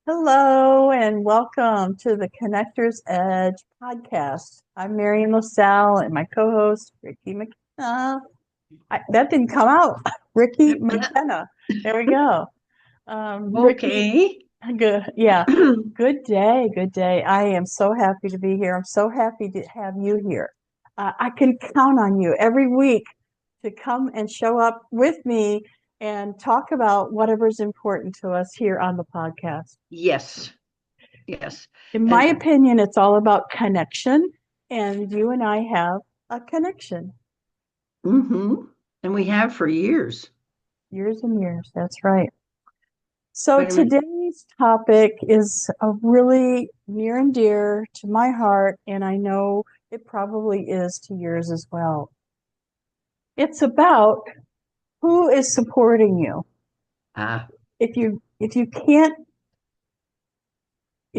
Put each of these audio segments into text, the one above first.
Hello and welcome to the Connector's Edge podcast. I'm Marian LaSalle and my co-host Ricki McKenna. That didn't come out. Ricki McKenna. There we go. Ricki, Okay. good. Yeah. Good day. Good day. I am so happy to be here. I'm so happy to have you here. I can count on you every week to come and show up with me and talk about whatever's important to us here on the podcast. Yes, yes. In my And opinion, it's all about connection, and you and I have a connection. hmm and we have for years. Years and years. That's right. So But I mean, today's topic is a really near and dear to my heart, and I know it probably is to yours as well. It's about who is supporting you. ah, If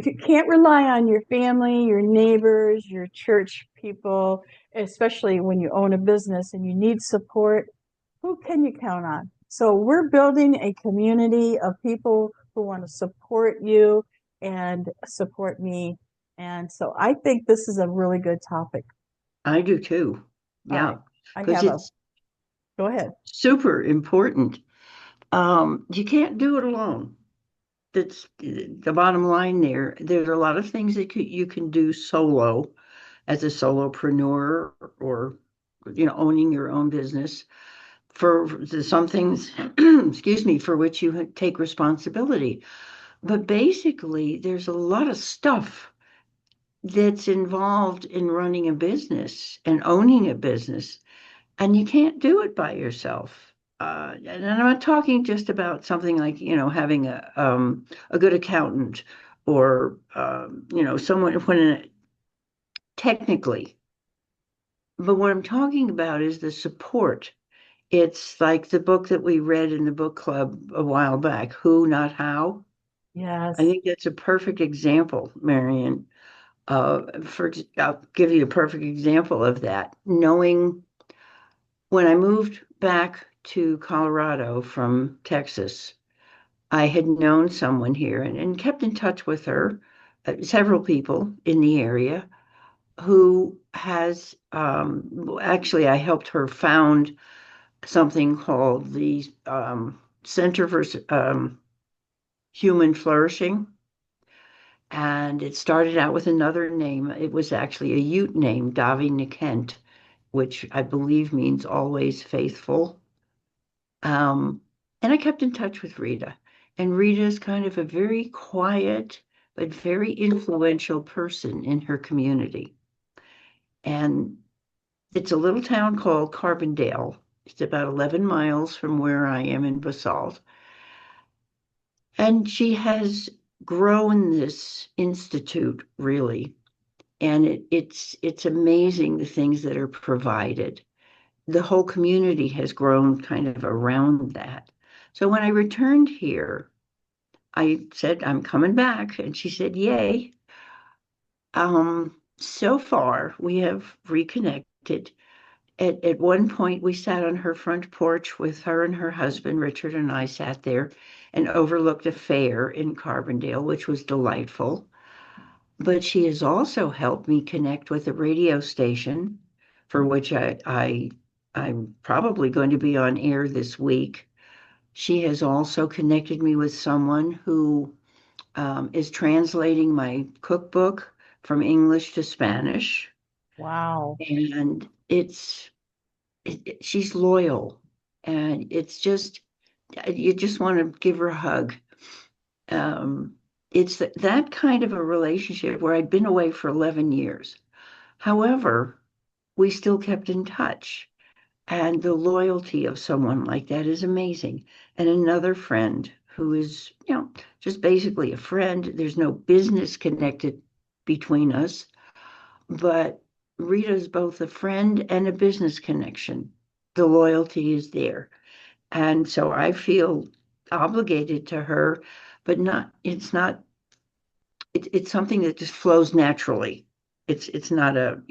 you can't rely on your family, your neighbors, your church people, especially when you own a business and you need support, who can you count on? So we're building a community of people who want to support you and support me. And so I think this is a really good topic. I do too. All right. Yeah, I because have a, it's go ahead. super important. You can't do it alone. That's the bottom line there. There's a lot of things that you can do solo as a solopreneur or, owning your own business. For some things, excuse me, for which you take responsibility. But basically, there's a lot of stuff that's involved in running a business and owning a business, and you can't do it by yourself. And I'm not talking just about something like, having a good accountant or, someone when technically. But what I'm talking about is the support. It's like the book that we read in the book club a while back, Who, Not How. I Yes. think that's a perfect example, Marion. I'll give you a perfect example of that. Knowing when I moved back to Colorado from Texas, I had known someone here and kept in touch with her, several people in the area who has actually, I helped her found something called the Center for Human Flourishing. And it started out with another name. It was actually a Ute name, Davi Nikent, which I believe means always faithful. Um, and I kept in touch with Rita. And Rita is kind of a very quiet, but very influential person in her community. And it's a little town called Carbondale. It's about 11 miles from where I am in Basalt. And she has grown this institute really. And it's amazing the things that are provided. The whole community has grown kind of around that. So when I returned here, I said, I'm coming back. And she said, Yay. So far, we have reconnected. At one point, we sat on her front porch with her and her husband, Richard, and I sat there and overlooked a fair in Carbondale, which was delightful. But she has also helped me connect with a radio station for which I'm probably going to be on air this week. She has also connected me with someone who is translating my cookbook from English to Spanish. Wow. And she's loyal. And it's just, you just want to give her a hug. Um, it's that kind of a relationship where I'd been away for 11 years. However, we still kept in touch. And the loyalty of someone like that is amazing. And another friend who is, just basically a friend. There's no business connected between us, but Rita's both a friend and a business connection. The loyalty is there. And so I feel obligated to her, but it's not, it's something that just flows naturally. It's not a,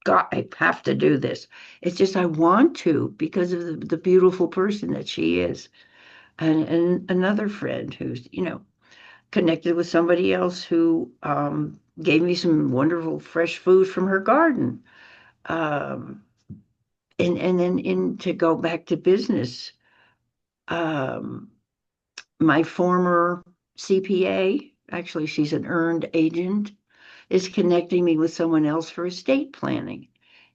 God, I have to do this. It's just I want to because of the beautiful person that she is. And another friend who's, connected with somebody else who gave me some wonderful fresh food from her garden. Um, and then to go back to business, um, my former CPA, actually she's an earned agent, is connecting me with someone else for estate planning.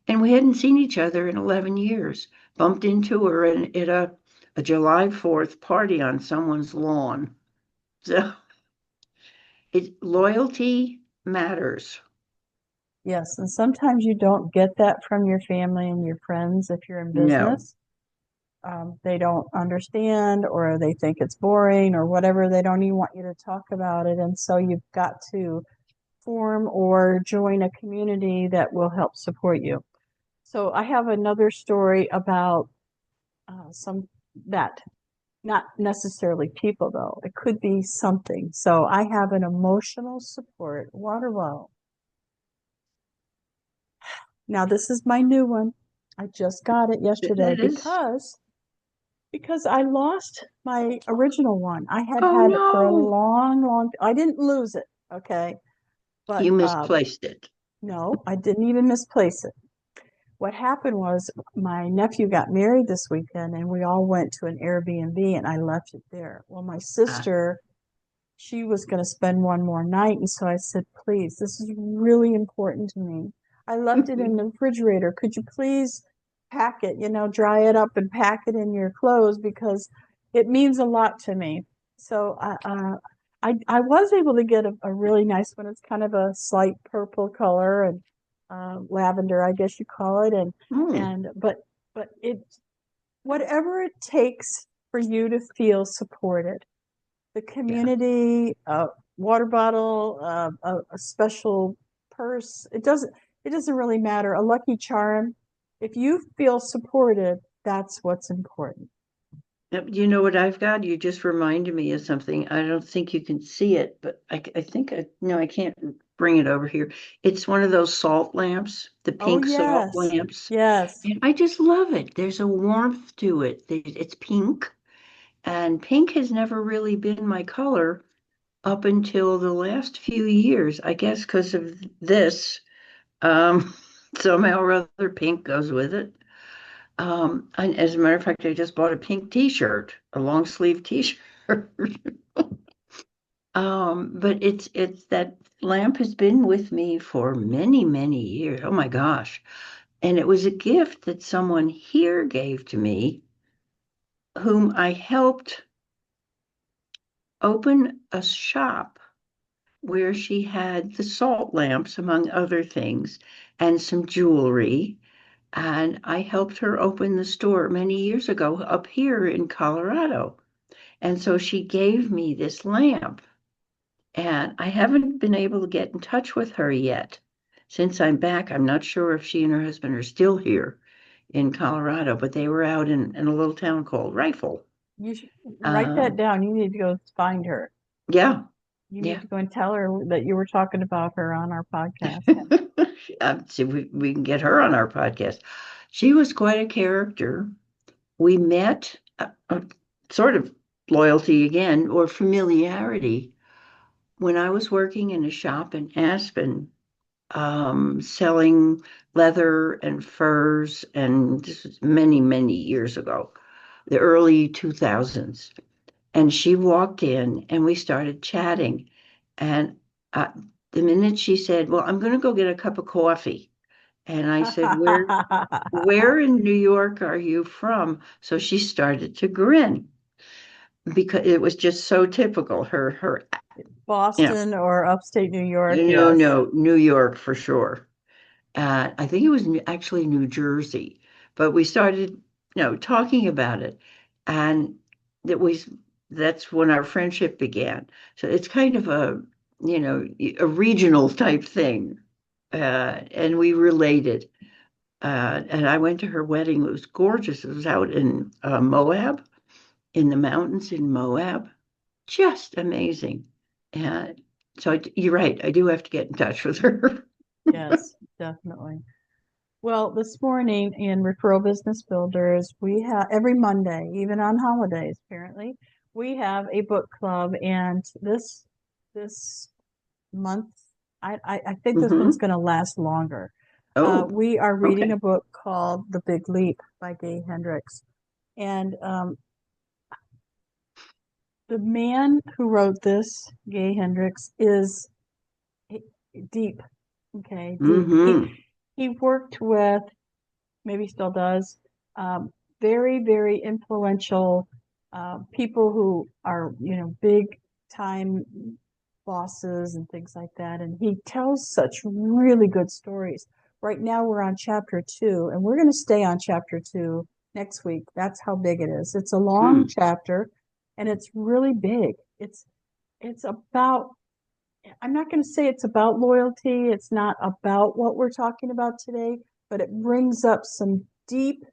And we hadn't seen each other in 11 years. Bumped into her at a July 4th party on someone's lawn. So loyalty matters. Yes, and sometimes you don't get that from your family and your friends if you're in No. business. They don't understand, or they think it's boring, or whatever. They don't even want you to talk about it. And so you've got to form or join a community that will help support you. So I have another story about some that, not necessarily people though, it could be something. So I have an emotional support water well. Now this is my new one. I just got it yesterday That is, because I lost my original one. I had oh had it for a no, long. I didn't lose it, okay, but you misplaced it. no, I didn't even misplace it. What happened was my nephew got married this weekend, and we all went to an Airbnb, and I left it there. Well, my Ah. sister, she was going to spend one more night, and so I said, "Please, this is really important to me. I left it in the refrigerator. Could you please pack it, dry it up and pack it in your clothes because it means a lot to me." So I was able to get a really nice one. It's kind of a slight purple color and lavender, I guess you call it, Hmm. but it, whatever it takes for you to feel supported, the Yeah. community, water bottle, a special purse. It doesn't really matter. A lucky charm. If you feel supported, that's what's important. Yep, you know what I've got? You just reminded me of something. I don't think you can see it, but I think no, I can't bring it over here. It's one of those salt lamps, the Oh pink salt yes, lamps. yes. And I just love it. There's a warmth to it. It's pink, and pink has never really been my color up until the last few years. I guess because of this. Um, somehow or other, pink goes with it. And as a matter of fact, I just bought a pink T-shirt, a long sleeve T-shirt. But it's that lamp has been with me for many, many years. Oh my gosh. And it was a gift that someone here gave to me, whom I helped open a shop where she had the salt lamps, among other things, and some jewelry. And I helped her open the store many years ago up here in Colorado. And so she gave me this lamp. And I haven't been able to get in touch with her yet. Since I'm back, I'm not sure if she and her husband are still here in Colorado, but they were out in a little town called Rifle. You should write that Um, down. You need to go find her. yeah, You need yeah. to go and tell her that you were talking about her on our podcast. See if we can get her on our podcast. She was quite a character. We met, sort of loyalty again, or familiarity, when I was working in a shop in Aspen, selling leather and furs, and this was many, many years ago, the early 2000s. And she walked in and we started chatting. And uh, the minute she said, "Well, I'm going to go get a cup of coffee." And I said, where in New York are you from? So she started to grin because it was just so typical. You know, Boston or upstate New York, no, yes. no, New York for sure. I think it was actually New Jersey, but we started, talking about it, and that was that's when our friendship began. So it's kind of a regional type thing, and we related. And I went to her wedding. It was gorgeous. It was out in Moab, in the mountains in Moab. Just amazing. And so you're right. I do have to get in touch with her. Yes, definitely. Well, this morning in Referral Business Builders, we have every Monday, even on holidays, apparently, we have a book club. And this this month. I think this one's Mm-hmm. going to last longer. Oh, We are reading a okay. book called The Big Leap by Gay Hendricks. And the man who wrote this, Gay Hendricks, is deep. Okay, deep. Mm-hmm. He worked with, maybe still does, um, very, very influential people who are, big time bosses and things like that. And he tells such really good stories. Right now we're on chapter 2, and we're going to stay on chapter 2 next week. That's how big it is. It's a long Mm. chapter, and it's really big. It's about, I'm not going to say it's about loyalty. It's not about what we're talking about today, but it brings up some deep,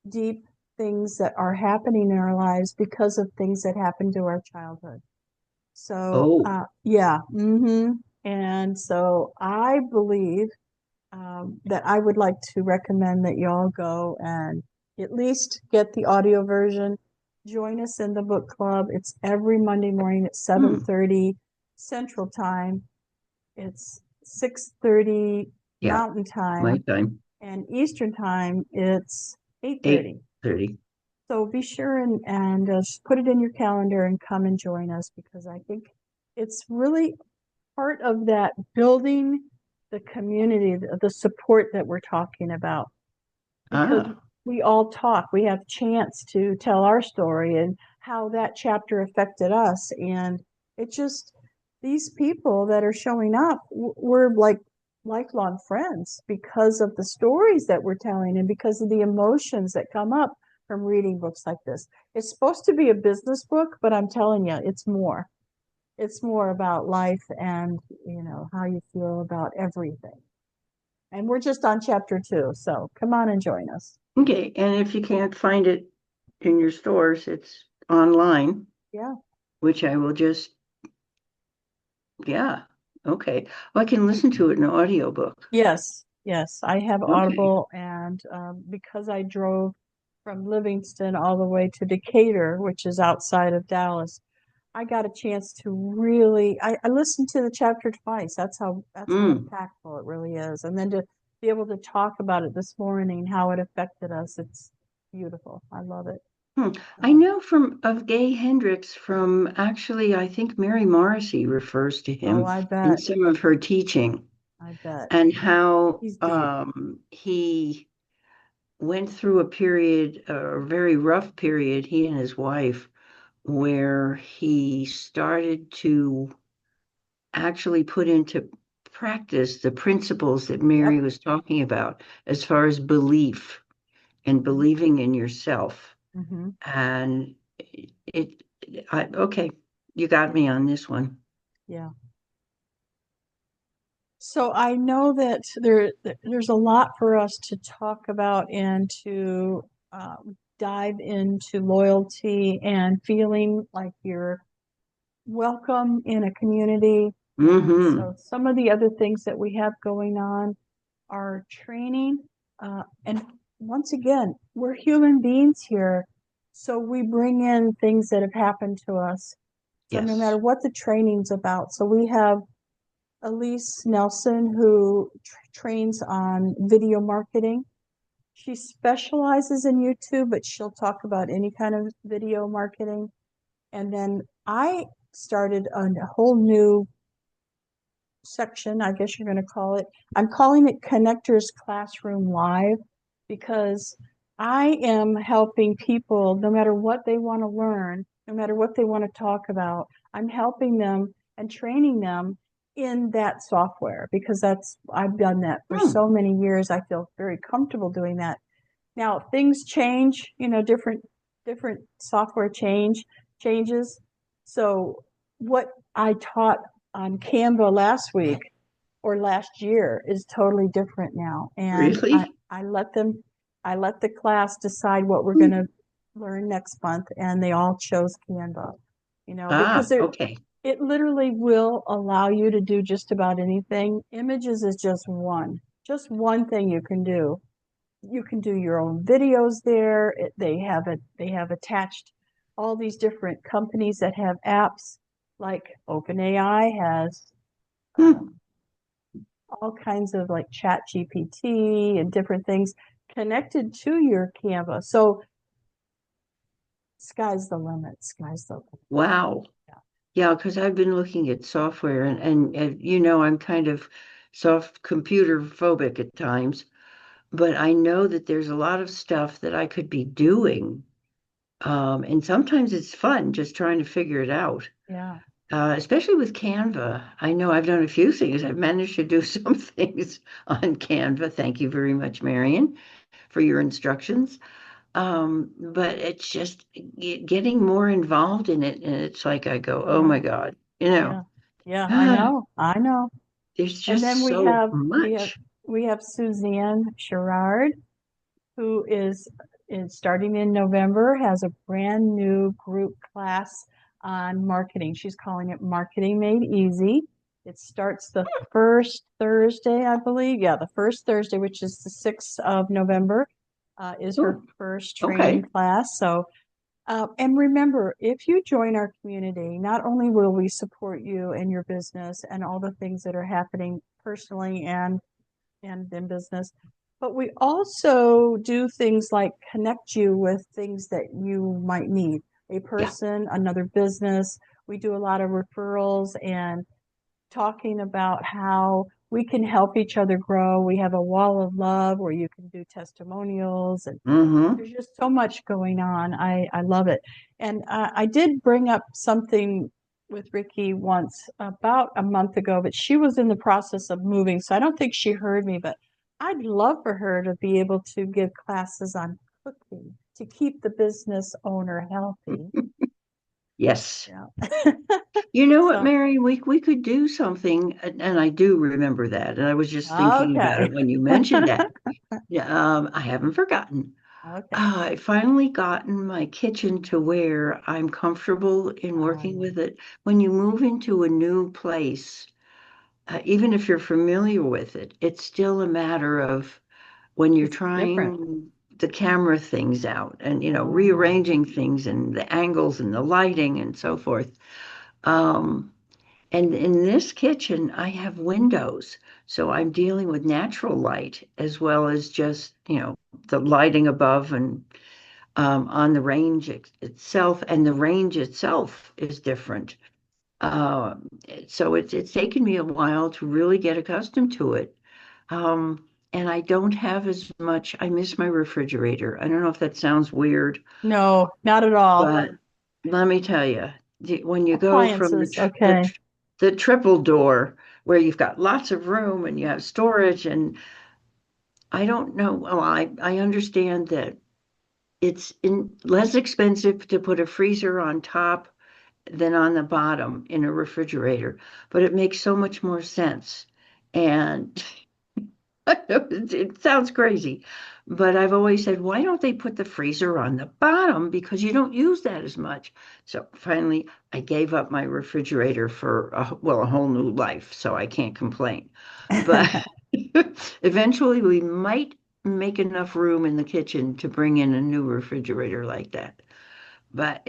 deep things that are happening in our lives because of things that happened to our childhood. So, Oh, yeah. And so I believe that I would like to recommend that y'all go and at least get the audio version. Join us in the book club. It's every Monday morning at hmm. 7:30 Central Time. It's 6:30 Yeah, Mountain my Time, time. and Eastern Time it's 8:30. 8:30. So be sure and just put it in your calendar and come and join us, because I think it's really part of that building the community, the support that we're talking about, because Ah, we all talk. We have chance to tell our story and how that chapter affected us. And it just, these people that are showing up, we're like lifelong friends because of the stories that we're telling and because of the emotions that come up from reading books like this. It's supposed to be a business book, but I'm telling you, it's more. It's more about life and, how you feel about everything. And we're just on chapter 2, so come on and join us. okay. And if you can't find it in your stores, it's online, Yeah. which I will just, yeah. Okay. Well, I can listen to it in an audiobook. Yes. Yes. I have Okay. Audible, and because I drove from Livingston all the way to Decatur, which is outside of Dallas, I got a chance to really. I listened to the chapter twice. That's how Mm. impactful it really is, and then to be able to talk about it this morning, how it affected us, it's beautiful. I love it. Hmm. I So, know from of Gay Hendricks from actually, I think Mary Morrissey refers to oh, him I in bet. some of her teaching I bet. and how He's deep. he went through a period, a very rough period, he and his wife, where he started to actually put into practice the principles that Mary Yep. was talking about as far as belief and hmm believing in yourself. hmm And it, okay, you got me on this one. Yeah. So I know that there's a lot for us to talk about and to dive into loyalty and feeling like you're welcome in a community. And Mm-hmm. so some of the other things that we have going on are training. And once again, we're human beings here. So we bring in things that have happened to us. So no matter Yes. what the training's about. So we have Elise Nelson, who trains on video marketing. She specializes in YouTube, but she'll talk about any kind of video marketing. And then I started a whole new section, I guess you're going to call it. I'm calling it Connectors Classroom Live, because I am helping people no matter what they want to learn, no matter what they want to talk about. I'm helping them and training them in that software, because I've done that for Hmm. so many years. I feel very comfortable doing that. Now things change, different software changes. So what I taught on Canva last week or last year is totally different now. And Really? I let the class decide what we're going Hmm. to learn next month, and they all chose Canva, because Ah, okay. it literally will allow you to do just about anything. Images is just one thing you can do. You can do your own videos there. They have attached all these different companies that have apps. like OpenAI has Hmm. all kinds of like chat GPT and different things connected to your Canva. So sky's the limit. Sky's the limit. Wow. Yeah. Yeah, because I've been looking at software and I'm kind of soft computer phobic at times, but I know that there's a lot of stuff that I could be doing. And sometimes it's fun just trying to figure it out. Yeah. Especially with Canva. I know I've done a few things. I've managed to do some things on Canva. Thank you very much, Marian, for your instructions. But it's just getting more involved in it. And it's like I go, oh Yeah. my God, Yeah. Yeah. I know. I know. there's And just then we so have we have much. we have Suzanne Sherrard, who is starting in November, has a brand new group class on marketing. She's calling it Marketing Made Easy. It starts the first Thursday, I believe. Yeah, the first Thursday, which is the 6th of November, is her Oh, first training okay. class. So and remember, if you join our community, not only will we support you and your business and all the things that are happening personally and in business, but we also do things like connect you with things that you might need. A Yeah. person, another business. We do a lot of referrals and talking about how we can help each other grow. We have a wall of love where you can do testimonials and Mm-hmm. there's just so much going on. I love it. And I did bring up something with Ricki once about a month ago, but she was in the process of moving. So I don't think she heard me, but I'd love for her to be able to give classes on cooking to keep the business owner healthy. Yes. Yeah. You know what, So, Mary? We could do something, and I do remember that. And I was just thinking about okay. it when you mentioned that. Yeah, I haven't forgotten. Okay. I finally gotten my kitchen to where I'm comfortable in working Yeah. with it. When you move into a new place, even if you're familiar with it, it's still a matter of when you're It's different. trying the camera things out and, Oh, yeah. rearranging things and the angles and the lighting and so forth. Um, and in this kitchen, I have windows. So I'm dealing with natural light as well as just, the lighting above and on the range itself. And the range itself is different. So it's taken me a while to really get accustomed to it. And I don't have as much, I miss my refrigerator. I don't know if that sounds weird, No, not at all. but let me tell you, when you go from Appliances. Okay. the triple door where you've got lots of room and you have storage, and I don't know, well, I understand that less expensive to put a freezer on top than on the bottom in a refrigerator, but it makes so much more sense. And it sounds crazy, but I've always said, why don't they put the freezer on the bottom? Because you don't use that as much. So finally, I gave up my refrigerator for a whole new life, so I can't complain. But eventually, we might make enough room in the kitchen to bring in a new refrigerator like that. But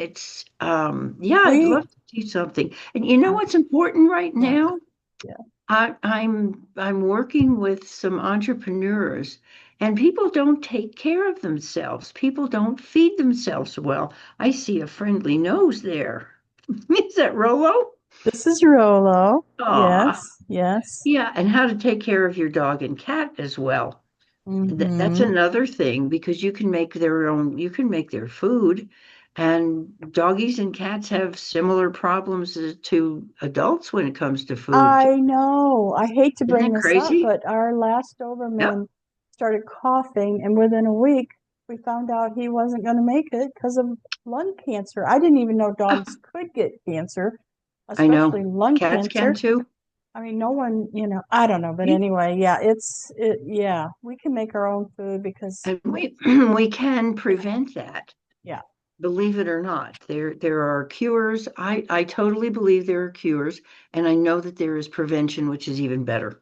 yeah, I'd We love to do something. And you know uh, what's important right yeah, now? yeah. I'm working with some entrepreneurs, and people don't take care of themselves. People don't feed themselves well. I see a friendly nose there. Is that Rolo? This is Rolo. Aw, Yes, yes. yeah, and how to take care of your dog and cat as well. That's Mm-hmm. another thing because you can make their food, and doggies and cats have similar problems to adults when it comes to food. I know. I hate to Isn't bring that this up, crazy? but our last Yep, Doberman started coughing, and within a week, we found out he wasn't going to make it because of lung cancer. I didn't even know dogs could get cancer, I especially know. lung Cats can cancer. too. I mean, no one, I don't know, but We- anyway, yeah, yeah, we can make our own food because, And we we can prevent that. yeah, Believe it or not, there are cures. I totally believe there are cures, and I know that there is prevention, which is even better.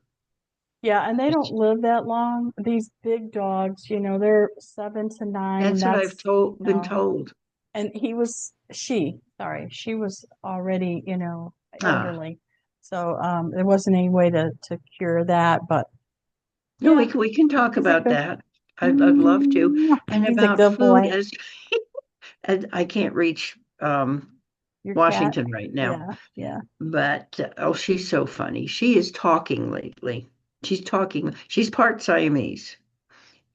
yeah, and they don't live that long. These big dogs, they're 7 to 9. That's what I've That's, been told. and she was already, Ah, elderly. So there wasn't any way to cure that, but no, yeah, we can talk he's a about good, that. I'd love to. And he's a about good food boy. as I can't reach Your cat, Washington right now. yeah, yeah. But oh, she's so funny. She is talking lately. She's talking. She's part Siamese.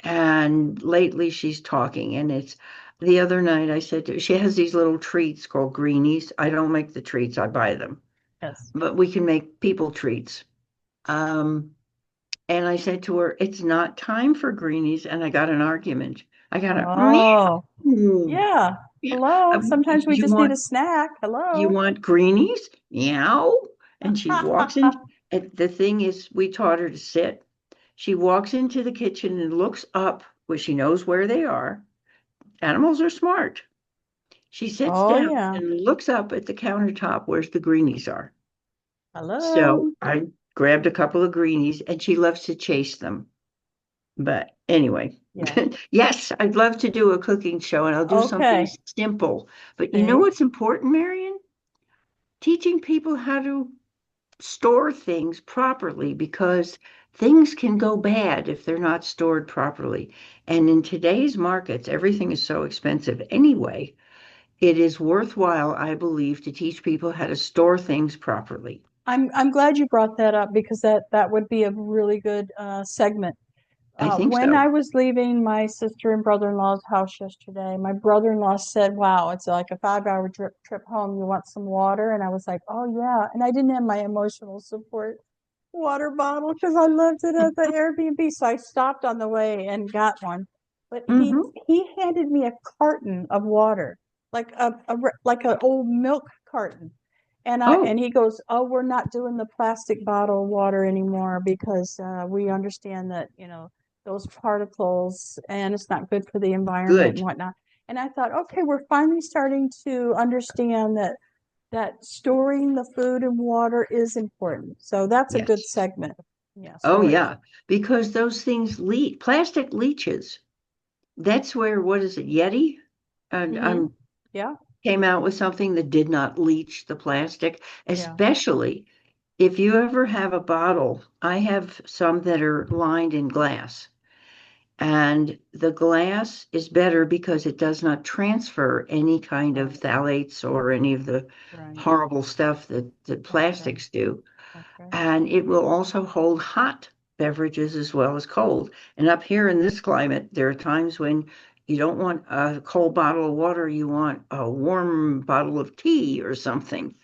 And lately she's talking. And it's the other night I said to, she has these little treats called greenies. I don't make the treats, I buy them. Yes. But we can make people treats. Um, and I said to her, it's not time for greenies. And I got an argument. I got a Oh, meow. yeah. Yeah. Hello. Sometimes we You just need a want snack. you Hello. want greenies? Meow. And she walks in. And the thing is, we taught her to sit. She walks into the kitchen and looks up where she knows where they are. Animals are smart. She sits Oh, down yeah. and looks up at the countertop where the greenies are. So Hello. I grabbed a couple of greenies and she loves to chase them. But anyway, Yeah. yes, I'd love to do a cooking show and I'll do something Okay. simple. But you know See? what's important, Marian? Teaching people how to store things properly because things can go bad if they're not stored properly. And in today's markets, everything is so expensive anyway. It is worthwhile, I believe, to teach people how to store things properly. I'm glad you brought that up because that would be a really good segment. I think When so. I was leaving my sister and brother-in-law's house yesterday, my brother-in-law said, "Wow, it's like a 5 hour trip home. You want some water?" And I was like, "Oh yeah." And I didn't have my emotional support water bottle because I left it at the Airbnb. So I stopped on the way and got one. But Hmm. he handed me a carton of water, like like an old milk carton. And Oh, he goes, "Oh, we're not doing the plastic bottle water anymore because we understand that, those particles and it's not good for the environment and good. whatnot." And I thought, okay, we're finally starting to understand that storing the food and water is important. So that's a good Yes. segment. Yeah, Oh, storage. yeah. Because those things leak. Plastic leaches. That's where, what is it, Yeti? And Mm-hmm. I'm Yeah, came out with something that did not leach the plastic, yeah, especially if you ever have a bottle. I have some that are lined in glass. And the glass is better because it does not transfer any kind of right, phthalates or any of the right. horrible stuff that That's right. plastics do. That's right. And it will also hold hot beverages as well as cold. And up here in this climate, there are times when you don't want a cold bottle of water, you want a warm bottle of tea or something.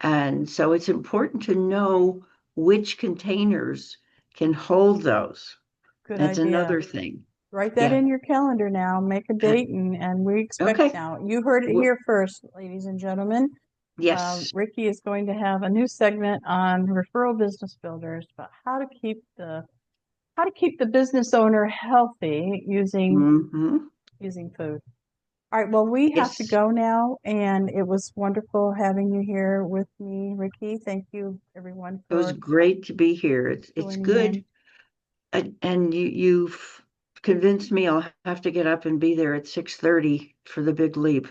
And so it's important to know which containers can hold those. Good That's idea. another thing. Write that Yeah. in your calendar now. Make a Uh, date, and we expect Okay. now. You heard it Well, here first, ladies and gentlemen. yes. Ricki is going to have a new segment on referral business builders, but how to keep the business owner healthy Hmm. using food. All right, well, we have to Yes. go now, and it was wonderful having you here with me, Ricki. Thank you, everyone, It was for great to be here. It's joining good. in. And you've convinced me I'll have to get up and be there at 6:30 for the big leap.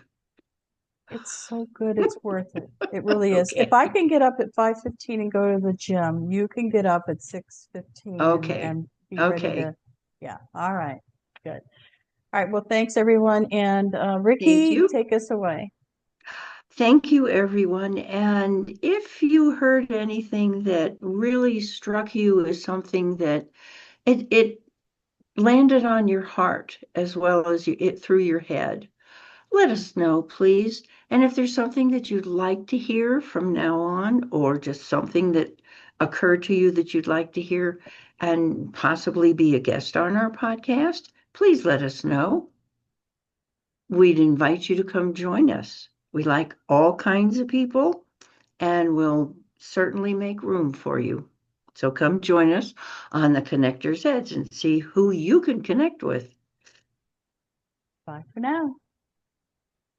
It's so good, it's worth it. It really is. If Okay. I can get up at 5:15 and go to the gym, you can get up at 6:15 Okay. and be ready Okay. to, yeah. All right. Good. All right. Well, thanks everyone. And Thank Ricki, you. take us away. Thank you, everyone. And if you heard anything that really struck you as something that it landed on your heart as well as it through your head, let us know, please. And if there's something that you'd like to hear from now on, or just something that occurred to you that you'd like to hear and possibly be a guest on our podcast, please let us know. We'd invite you to come join us. We like all kinds of people and we'll certainly make room for you. So come join us on the Connector's Edge and see who you can connect with. Bye for now.